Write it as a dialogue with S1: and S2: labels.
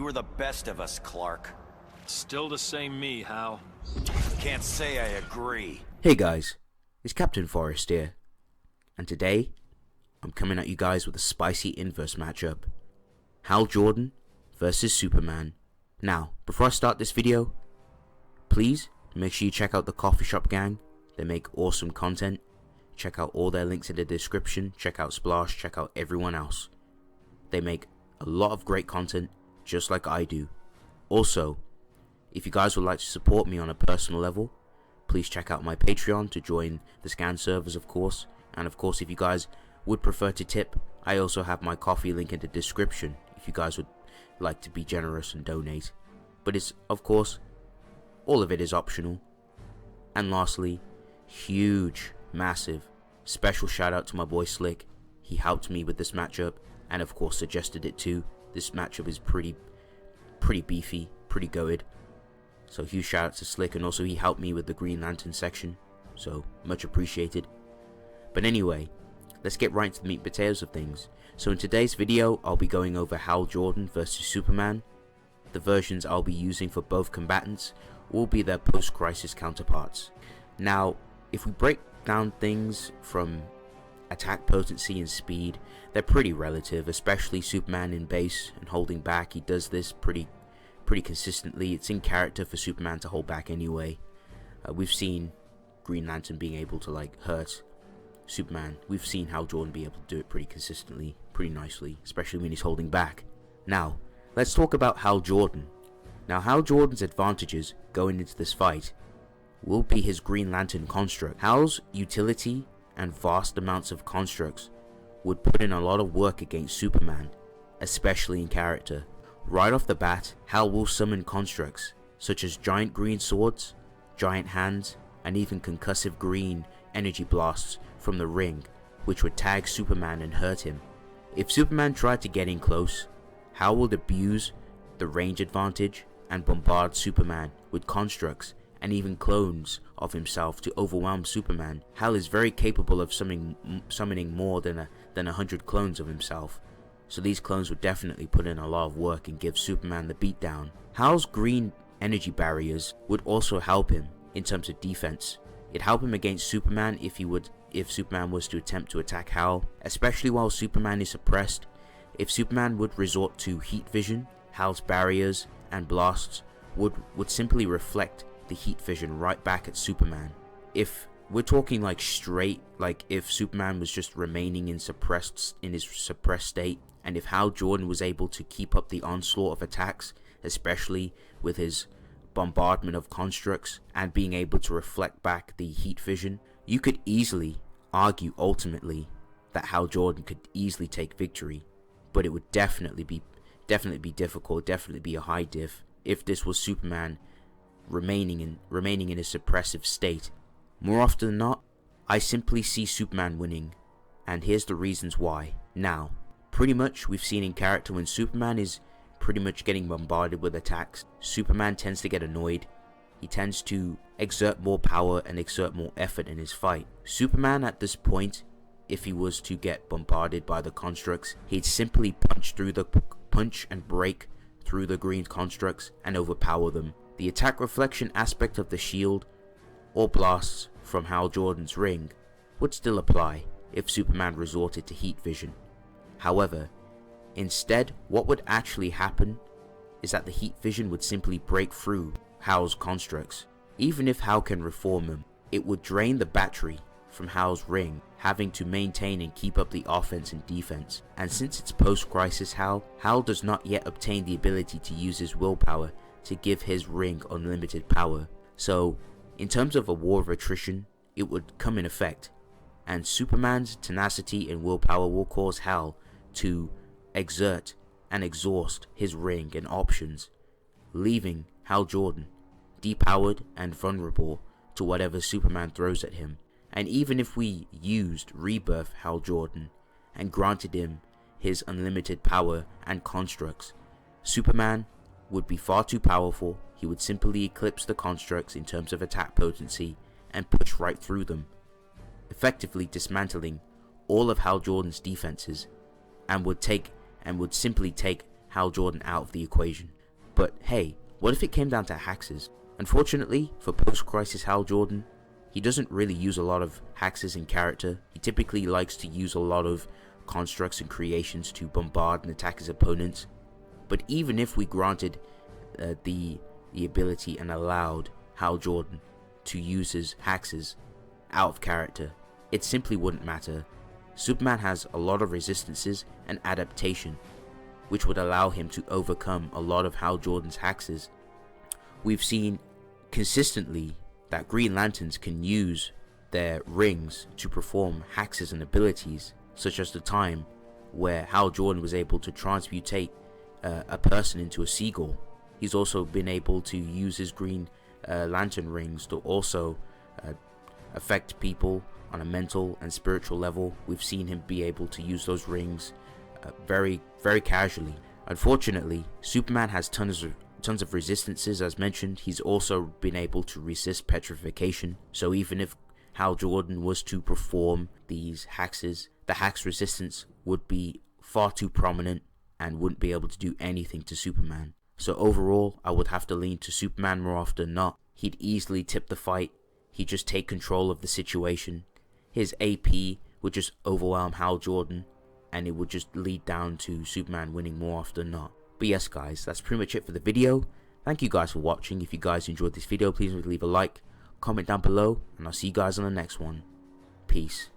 S1: You were the best of us, Clark.
S2: Still the same me, Hal.
S1: Can't say I agree.
S3: Hey guys, it's Captain Forrest here, and today I'm coming at you guys with a spicy inverse matchup. Hal Jordan versus Superman. Now, before I start this video, please make sure you check out the Coffee Shop Gang. They make awesome content. Check out all their links in the description. Check out Splash, check out everyone else. They make a lot of great content, just like I do. Also, if you guys would like to support me on a personal level, please check out my Patreon to join the scan servers, of course. And of course, if you guys would prefer to tip, I also have my coffee link in the description if you guys would like to be generous and donate. But it's, of course, all of it is optional. And lastly, huge, massive, special shout out to my boy Slick. He helped me with this matchup and of course suggested it too. This matchup is pretty beefy, pretty goated. So huge shout out to Slick, and also he helped me with the Green Lantern section, so much appreciated. But anyway, let's get right into the meat and potatoes of things. So in today's video, I'll be going over Hal Jordan versus Superman. The versions I'll be using for both combatants will be their post-crisis counterparts. Now, if we break down things from attack potency and speed, they're pretty relative, especially Superman in base and holding back. He does this pretty consistently. It's in character for Superman to hold back anyway. We've seen Green Lantern being able to like hurt Superman. We've seen Hal Jordan be able to do it pretty consistently, pretty nicely, especially when he's holding back. Now, let's talk about Hal Jordan. Now, Hal Jordan's advantages going into this fight will be his Green Lantern construct. Hal's utility and vast amounts of constructs would put in a lot of work against Superman, especially in character. Right off the bat, Hal will summon constructs such as giant green swords, giant hands, and even concussive green energy blasts from the ring, which would tag Superman and hurt him. If Superman tried to get in close, Hal would abuse the range advantage and bombard Superman with constructs and even clones of himself to overwhelm Superman. Hal is very capable of summoning more than 100 clones of himself, so these clones would definitely put in a lot of work and give Superman the beatdown. Hal's green energy barriers would also help him in terms of defense. It'd help him against Superman if Superman was to attempt to attack Hal, especially while Superman is suppressed. If Superman would resort to heat vision, Hal's barriers and blasts would simply reflect the heat vision right back at Superman. If we're talking like straight, like if Superman was just remaining in his suppressed state, and if Hal Jordan was able to keep up the onslaught of attacks, especially with his bombardment of constructs and being able to reflect back the heat vision, you could easily argue ultimately that Hal Jordan could easily take victory. But it would definitely be difficult, definitely be a high diff if this was Superman remaining in his suppressive state. More often than not, I simply see Superman winning, and here's the reasons why. Now, pretty much we've seen in character when Superman is pretty much getting bombarded with attacks, Superman tends to get annoyed. He tends to exert more power and exert more effort in his fight. Superman at this point, if he was to get bombarded by the constructs, he'd simply punch and break through the green constructs and overpower them. The attack reflection aspect of the shield or blasts from Hal Jordan's ring would still apply if Superman resorted to heat vision. However, instead, what would actually happen is that the heat vision would simply break through Hal's constructs. Even if Hal can reform them, it would drain the battery from Hal's ring, having to maintain and keep up the offense and defense. And since it's post-crisis Hal does not yet obtain the ability to use his willpower to give his ring unlimited power. So, in terms of a war of attrition, it would come in effect, and Superman's tenacity and willpower will cause Hal to exert and exhaust his ring and options, leaving Hal Jordan depowered and vulnerable to whatever Superman throws at him. And even if we used Rebirth Hal Jordan and granted him his unlimited power and constructs, Superman would be far too powerful. He would simply eclipse the constructs in terms of attack potency and push right through them, effectively dismantling all of Hal Jordan's defenses, and would simply take Hal Jordan out of the equation. But hey, what if it came down to hexes? Unfortunately, for post-crisis Hal Jordan, he doesn't really use a lot of hexes in character. He typically likes to use a lot of constructs and creations to bombard and attack his opponents. But even if we granted the ability and allowed Hal Jordan to use his hexes out of character, it simply wouldn't matter. Superman has a lot of resistances and adaptation, which would allow him to overcome a lot of Hal Jordan's hexes. We've seen consistently that Green Lanterns can use their rings to perform hexes and abilities, such as the time where Hal Jordan was able to transmutate a person into a seagull. He's also been able to use his Green Lantern rings to also affect people on a mental and spiritual level. We've seen him be able to use those rings very casually. Unfortunately, Superman has tons of resistances. As mentioned, he's also been able to resist petrification. So even if Hal Jordan was to perform these hexes, the hex resistance would be far too prominent and wouldn't be able to do anything to Superman. So overall, I would have to lean to Superman more often than not. He'd easily tip the fight. He'd just take control of the situation. His AP would just overwhelm Hal Jordan, and it would just lead down to Superman winning more often than not. But yes guys, that's pretty much it for the video. Thank you guys for watching. If you guys enjoyed this video, please leave a like, comment down below, and I'll see you guys on the next one. Peace.